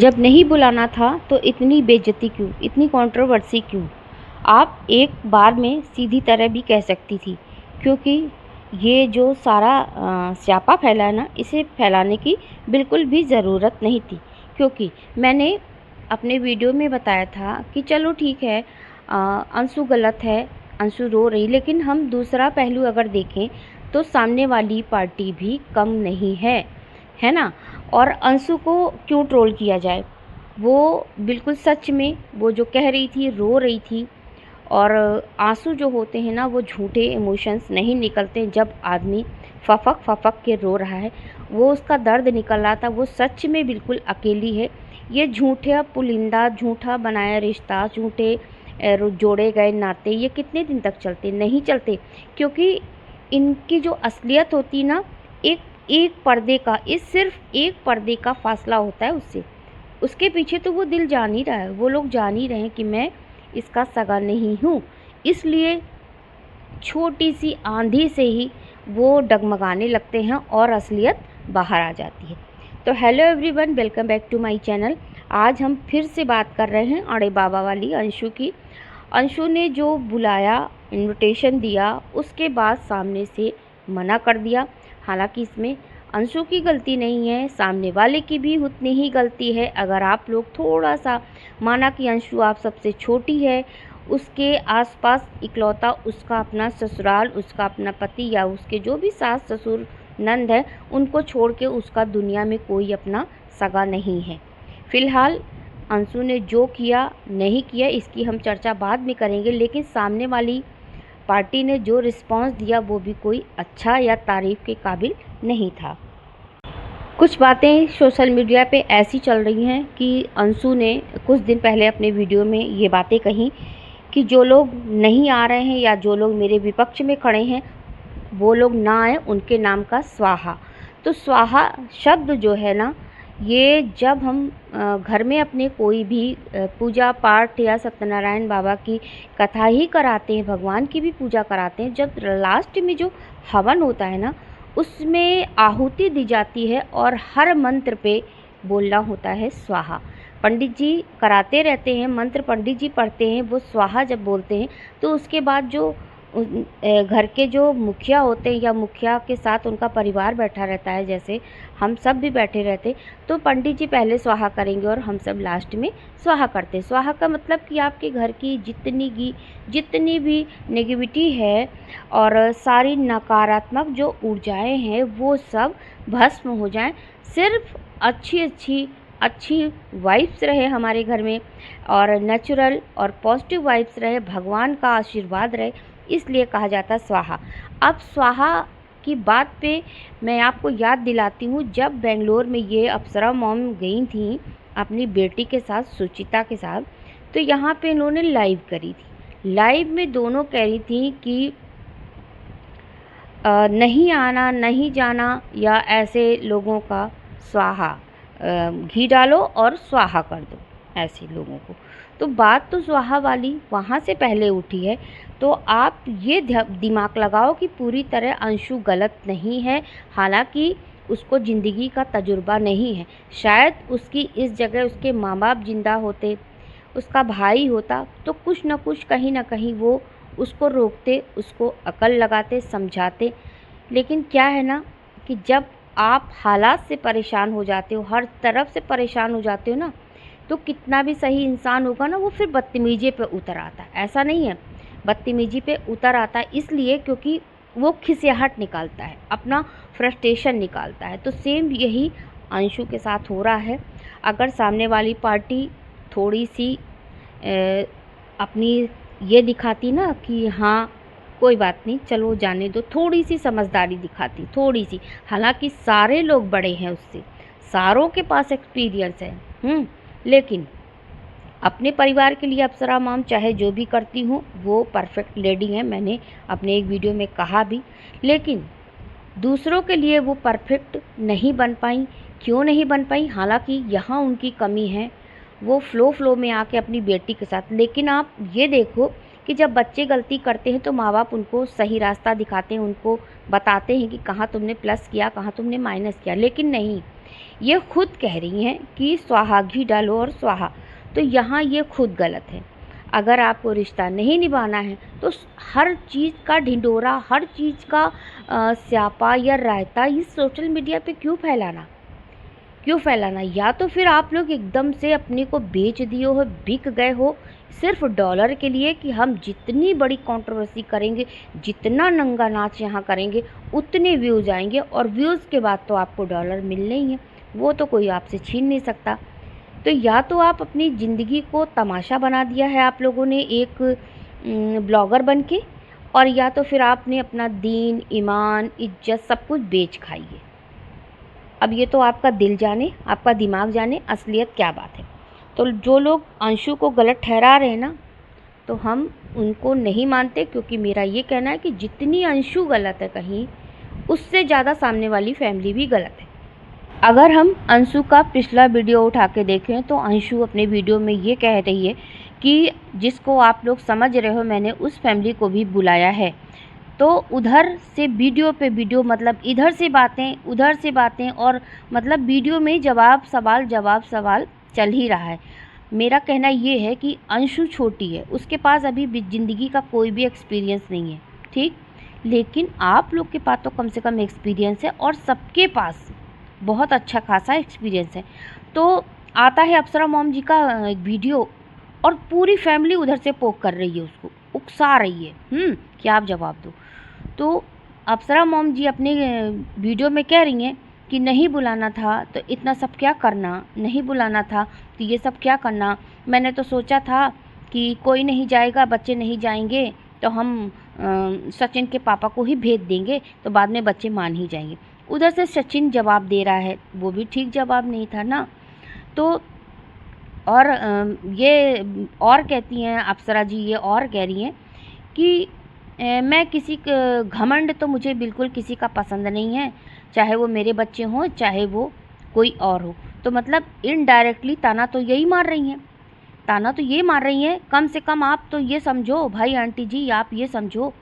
जब नहीं बुलाना था तो इतनी बेइज्जती क्यों, इतनी कंट्रोवर्सी क्यों? आप एक बार में सीधी तरह भी कह सकती थी, क्योंकि ये जो सारा स्यापा फैला है ना, इसे फैलाने की बिल्कुल भी ज़रूरत नहीं थी। क्योंकि मैंने अपने वीडियो में बताया था कि चलो ठीक है, अंशु गलत है, अंशु रो रही, लेकिन हम दूसरा पहलू अगर देखें तो सामने वाली पार्टी भी कम नहीं है ना? और अंशु को क्यों ट्रोल किया जाए? वो बिल्कुल सच में वो जो कह रही थी, रो रही थी। और आंसू जो होते हैं ना, वो झूठे इमोशंस नहीं निकलते। जब आदमी फफक फफक के रो रहा है, वो उसका दर्द निकल रहा था, वो सच में बिल्कुल अकेली है। ये झूठा पुलिंदा, झूठा बनाया रिश्ता, झूठे जोड़े गए नाते, ये कितने दिन तक चलते? नहीं चलते, क्योंकि इनकी जो असलियत होती ना, एक एक पर्दे का, इस सिर्फ एक पर्दे का फासला होता है उससे। उसके पीछे तो वो दिल जान ही रहा है, वो लोग जान ही रहे हैं कि मैं इसका सगा नहीं हूँ। इसलिए छोटी सी आंधी से ही वो डगमगाने लगते हैं और असलियत बाहर आ जाती है। तो hello everyone, welcome back to my channel. आज हम फिर से बात कर रहे हैं अड़े बाबा वाली अंशु की। अंशु ने जो बुलाया, इनविटेशन दिया, उसके बाद सामने से मना कर दिया। हालांकि इसमें अंशु की गलती नहीं है, सामने वाले की भी उतनी ही गलती है। अगर आप लोग थोड़ा सा माना कि अंशु आप सबसे छोटी है, उसके आसपास इकलौता उसका अपना ससुराल, उसका अपना पति या उसके जो भी सास ससुर नंद है, उनको छोड़ के उसका दुनिया में कोई अपना सगा नहीं है। फ़िलहाल अंशु ने जो किया नहीं किया इसकी हम चर्चा बाद में करेंगे, लेकिन सामने वाली पार्टी ने जो रिस्पांस दिया वो भी कोई अच्छा या तारीफ़ के काबिल नहीं था। कुछ बातें सोशल मीडिया पे ऐसी चल रही हैं कि अंशु ने कुछ दिन पहले अपने वीडियो में ये बातें कही कि जो लोग नहीं आ रहे हैं या जो लोग मेरे विपक्ष में खड़े हैं, वो लोग ना आए, उनके नाम का स्वाहा। तो स्वाहा शब्द जो है ना, ये जब हम घर में अपने कोई भी पूजा पाठ या सत्यनारायण बाबा की कथा ही कराते हैं, भगवान की भी पूजा कराते हैं, जब लास्ट में जो हवन होता है ना, उसमें आहुति दी जाती है और हर मंत्र पे बोलना होता है स्वाहा। पंडित जी कराते रहते हैं, मंत्र पंडित जी पढ़ते हैं, वो स्वाहा जब बोलते हैं तो उसके बाद जो घर के जो मुखिया होते हैं या मुखिया के साथ उनका परिवार बैठा रहता है, जैसे हम सब भी बैठे रहते, तो पंडित जी पहले स्वाहा करेंगे और हम सब लास्ट में स्वाहा करते हैं। स्वाहा का मतलब कि आपके घर की जितनी भी नेगेटिविटी है और सारी नकारात्मक जो ऊर्जाएं हैं, वो सब भस्म हो जाएं। सिर्फ अच्छी वाइब्स रहे हमारे घर में और नेचुरल और पॉजिटिव वाइब्स रहे, भगवान का आशीर्वाद रहे, इसलिए कहा जाता है स्वाहा। अब स्वाहा की बात पे मैं आपको याद दिलाती हूँ, जब बेंगलोर में ये अप्सरा मॉम गई थी अपनी बेटी के साथ, सुचिता के साथ, तो यहाँ पे इन्होंने लाइव करी थी। लाइव में दोनों कह रही थी कि नहीं आना, नहीं जाना, या ऐसे लोगों का स्वाहा, घी डालो और स्वाहा कर दो ऐसे लोगों को। तो बात तो स्वाहा वाली वहाँ से पहले उठी है। तो आप ये दिमाग लगाओ कि पूरी तरह अंशु गलत नहीं है। हालांकि उसको ज़िंदगी का तजुर्बा नहीं है। शायद उसकी इस जगह उसके माँ बाप जिंदा होते, उसका भाई होता, तो कुछ न कुछ कहीं ना कहीं वो उसको रोकते, उसको अकल लगाते, समझाते। लेकिन क्या है ना कि जब आप हालात से परेशान हो जाते हो, हर तरफ से परेशान हो जाते हो ना, तो कितना भी सही इंसान होगा ना, वो फिर बदतमीजी पे उतर आता है। ऐसा नहीं है, बदतमीजी पे उतर आता है इसलिए क्योंकि वो खिसियाहट निकालता है, अपना फ्रस्ट्रेशन निकालता है। तो सेम यही अंशु के साथ हो रहा है। अगर सामने वाली पार्टी थोड़ी सी अपनी ये दिखाती ना कि हाँ कोई बात नहीं, चलो जाने दो, थोड़ी सी समझदारी दिखाती, थोड़ी सी। हालांकि सारे लोग बड़े हैं उससे, सारों के पास एक्सपीरियंस है, लेकिन अपने परिवार के लिए अप्सरा मॉम चाहे जो भी करती हूँ वो परफेक्ट लेडी है, मैंने अपने एक वीडियो में कहा भी। लेकिन दूसरों के लिए वो परफेक्ट नहीं बन पाई। क्यों नहीं बन पाई? हालांकि यहाँ उनकी कमी है, वो फ्लो में आके अपनी बेटी के साथ। लेकिन आप ये देखो कि जब बच्चे गलती करते हैं तो माँ बाप उनको सही रास्ता दिखाते हैं, उनको बताते हैं कि कहाँ तुमने प्लस किया, कहाँ तुमने माइनस किया। लेकिन नहीं, ये खुद कह रही हैं कि स्वाहा घी डालो और स्वाहा, तो यहाँ ये खुद गलत है। अगर आपको रिश्ता नहीं निभाना है तो हर चीज़ का ढिंढोरा, हर चीज़ का स्यापा या रायता इस सोशल मीडिया पे क्यों फैलाना? या तो फिर आप लोग एकदम से अपने को बेच दिए हो, बिक गए हो सिर्फ डॉलर के लिए कि हम जितनी बड़ी कंट्रोवर्सी करेंगे, जितना नंगा नाच यहाँ करेंगे, उतने व्यूज़ आएंगे और व्यूज़ के बाद तो आपको डॉलर मिलने ही हैं, वो तो कोई आपसे छीन नहीं सकता। तो या तो आप अपनी ज़िंदगी को तमाशा बना दिया है आप लोगों ने एक ब्लॉगर बन के, और या तो फिर आपने अपना दीन, ईमान, इज्जत सब कुछ बेच खाई है। अब ये तो आपका दिल जाने, आपका दिमाग जाने असलियत क्या बात है। तो जो लोग अंशु को गलत ठहरा रहे हैं ना, तो हम उनको नहीं मानते, क्योंकि मेरा ये कहना है कि जितनी अंशु गलत है कहीं, उससे ज़्यादा सामने वाली फैमिली भी गलत है। अगर हम अंशु का पिछला वीडियो उठा के देखें तो अंशु अपने वीडियो में ये कह रही है कि जिसको आप लोग समझ रहे हो मैंने उस फैमिली को भी बुलाया है। तो उधर से वीडियो पे वीडियो, मतलब इधर से बातें उधर से बातें, और मतलब वीडियो में जवाब सवाल चल ही रहा है। मेरा कहना ये है कि अंशु छोटी है, उसके पास अभी ज़िंदगी का कोई भी एक्सपीरियंस नहीं है, ठीक, लेकिन आप लोग के पास तो कम से कम एक्सपीरियंस है और सबके पास बहुत अच्छा खासा एक्सपीरियंस है। तो आता है अप्सरा मॉम जी का वीडियो और पूरी फैमिली उधर से पोक कर रही है, उसको उकसा रही है कि आप जवाब दो। तो अप्सरा मॉम जी अपने वीडियो में कह रही हैं कि नहीं बुलाना था तो इतना सब क्या करना, नहीं बुलाना था तो ये सब क्या करना, मैंने तो सोचा था कि कोई नहीं जाएगा, बच्चे नहीं जाएंगे तो हम सचिन के पापा को ही भेज देंगे, तो बाद में बच्चे मान ही जाएंगे। उधर से सचिन जवाब दे रहा है, वो भी ठीक जवाब नहीं था ना। तो और ये और कहती हैं अप्सरा जी, ये और कह रही हैं कि मैं किसी घमंड तो मुझे बिल्कुल किसी का पसंद नहीं है, चाहे वो मेरे बच्चे हों चाहे वो कोई और हो। तो मतलब इनडायरेक्टली ताना तो यही मार रही हैं, ताना तो ये मार रही हैं। कम से कम आप तो ये समझो भाई आंटी जी, आप ये समझो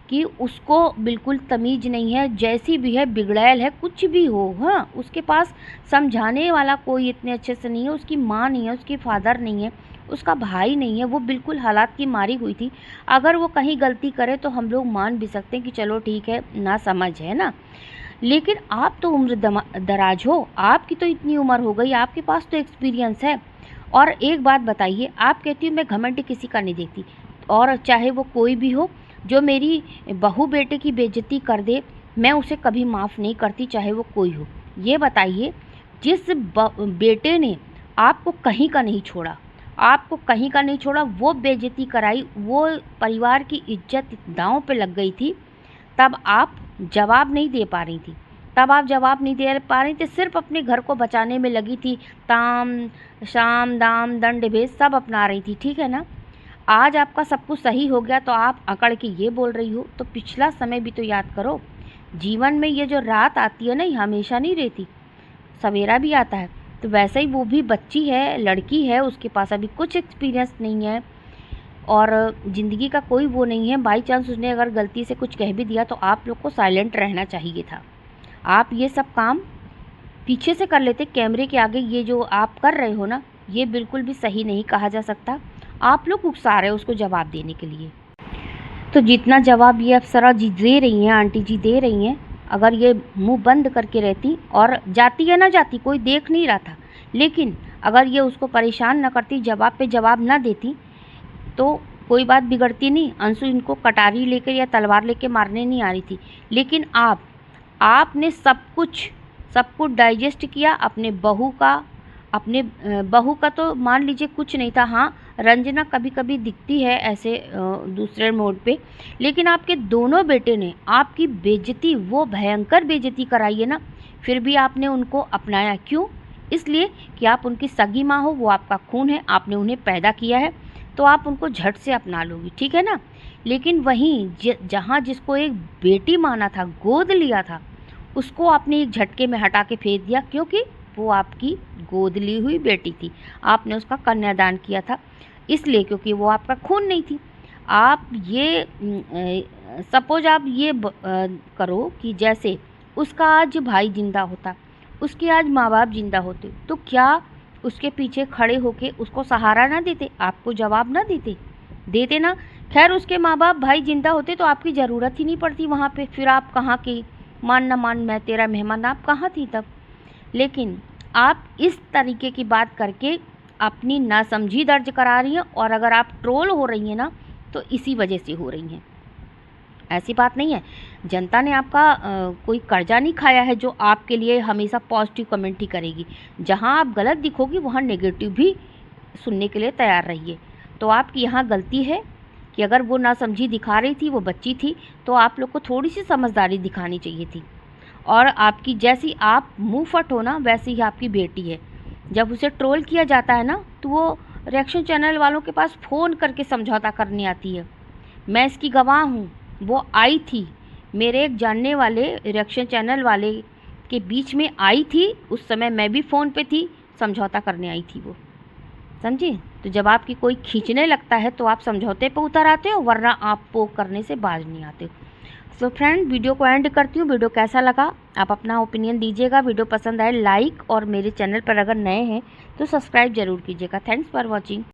कि उसको बिल्कुल तमीज़ नहीं है, जैसी भी है बिगड़ैल है, कुछ भी हो, हाँ, उसके पास समझाने वाला कोई इतने अच्छे से नहीं है, उसकी माँ नहीं है, उसकी फादर नहीं है, उसका भाई नहीं है, वो बिल्कुल हालात की मारी हुई थी। अगर वो कहीं गलती करे तो हम लोग मान भी सकते हैं कि चलो ठीक है, ना समझ है ना, लेकिन आप तो उम्र दराज हो, आपकी तो इतनी उम्र हो गई, आपके पास तो एक्सपीरियंस है। और एक बात बताइए, आप कहती हो मैं घमंड किसी का नहीं देखती, और चाहे वो कोई भी हो, जो मेरी बहू बेटे की बेइज्जती कर दे मैं उसे कभी माफ़ नहीं करती, चाहे वो कोई हो। ये बताइए, जिस बेटे ने आपको कहीं का नहीं छोड़ा, आपको कहीं का नहीं छोड़ा, वो बेइज्जती कराई, वो परिवार की इज्जत दांव पे लग गई थी, तब आप जवाब नहीं दे पा रही थी, सिर्फ अपने घर को बचाने में लगी थी, ताम शाम दाम दंड भेद सब अपना रही थी, ठीक है ना। आज आपका सब कुछ सही हो गया तो आप अकड़ के ये बोल रही हो, तो पिछला समय भी तो याद करो। जीवन में ये जो रात आती है ना, ये हमेशा नहीं रहती, सवेरा भी आता है। तो वैसे ही वो भी बच्ची है, लड़की है, उसके पास अभी कुछ एक्सपीरियंस नहीं है और ज़िंदगी का कोई वो नहीं है। बाई चांस उसने अगर गलती से कुछ कह भी दिया तो आप लोग को साइलेंट रहना चाहिए था। आप ये सब काम पीछे से कर लेते, कैमरे के आगे ये जो आप कर रहे हो ना, ये बिल्कुल भी सही नहीं कहा जा सकता। आप लोग उकसा रहे हो उसको जवाब देने के लिए। तो जितना जवाब ये अप्सरा जी दे रही हैं, आंटी जी दे रही हैं, अगर ये मुंह बंद करके रहती और जाती या ना जाती, कोई देख नहीं रहा था, लेकिन अगर ये उसको परेशान ना करती, जवाब पे जवाब ना देती, तो कोई बात बिगड़ती नहीं। अंशु इनको कटारी लेकर या तलवार लेकर मारने नहीं आ रही थी, लेकिन आपने सब कुछ डाइजेस्ट किया। अपने बहू का तो मान लीजिए कुछ नहीं था, हाँ रंजना कभी कभी दिखती है ऐसे दूसरे मोड पे, लेकिन आपके दोनों बेटे ने आपकी बेइज्जती, वो भयंकर बेइज्जती कराई है ना, फिर भी आपने उनको अपनाया। क्यों? इसलिए कि आप उनकी सगी माँ हो, वो आपका खून है, आपने उन्हें पैदा किया है, तो आप उनको झट से अपना लोगी, ठीक है ना। लेकिन वहीं जहाँ जिसको एक बेटी माना था, गोद लिया था, उसको आपने एक झटके में हटा के फेंक दिया, क्योंकि वो आपकी गोद ली हुई बेटी थी, आपने उसका कन्यादान किया था, इसलिए क्योंकि वो आपका खून नहीं थी। आप ये सपोज आप ये करो कि जैसे उसका आज भाई जिंदा होता उसके आज माँ बाप जिंदा होते तो क्या उसके पीछे खड़े होके उसको सहारा ना देते, आपको जवाब ना देते? देते ना। खैर उसके माँ बाप भाई जिंदा होते तो आपकी ज़रूरत ही नहीं पड़ती वहाँ पे, फिर आप कहाँ की मान न मान मैं तेरा मेहमान, आप कहाँ थी तब? लेकिन आप इस तरीके की बात करके अपनी नासमझी दर्ज करा रही हैं, और अगर आप ट्रोल हो रही हैं ना तो इसी वजह से हो रही हैं। ऐसी बात नहीं है, जनता ने आपका कोई कर्जा नहीं खाया है जो आपके लिए हमेशा पॉजिटिव कमेंट ही करेगी। जहाँ आप गलत दिखोगी वहाँ नेगेटिव भी सुनने के लिए तैयार रहिए। तो आपकी यहाँ गलती है कि अगर वो नासमझी दिखा रही थी, वो बच्ची थी, तो आप लोग को थोड़ी सी समझदारी दिखानी चाहिए थी। और आपकी जैसी आप मुँह फट हो ना, वैसी ही आपकी बेटी है। जब उसे ट्रोल किया जाता है ना तो वो रिएक्शन चैनल वालों के पास फ़ोन करके समझौता करने आती है। मैं इसकी गवाह हूँ। वो आई थी, मेरे एक जानने वाले रिएक्शन चैनल वाले के बीच में आई थी, उस समय मैं भी फ़ोन पे थी, समझौता करने आई थी वो, समझी? तो जब आपकी कोई खींचने लगता है तो आप समझौते पे उतर आते हो, वरना आप वो करने से बाज नहीं आते हो। सो फ्रेंड, वीडियो को एंड करती हूँ। वीडियो कैसा लगा आप अपना ओपिनियन दीजिएगा। वीडियो पसंद आए लाइक, और मेरे चैनल पर अगर नए हैं तो सब्सक्राइब जरूर कीजिएगा। Thanks for watching.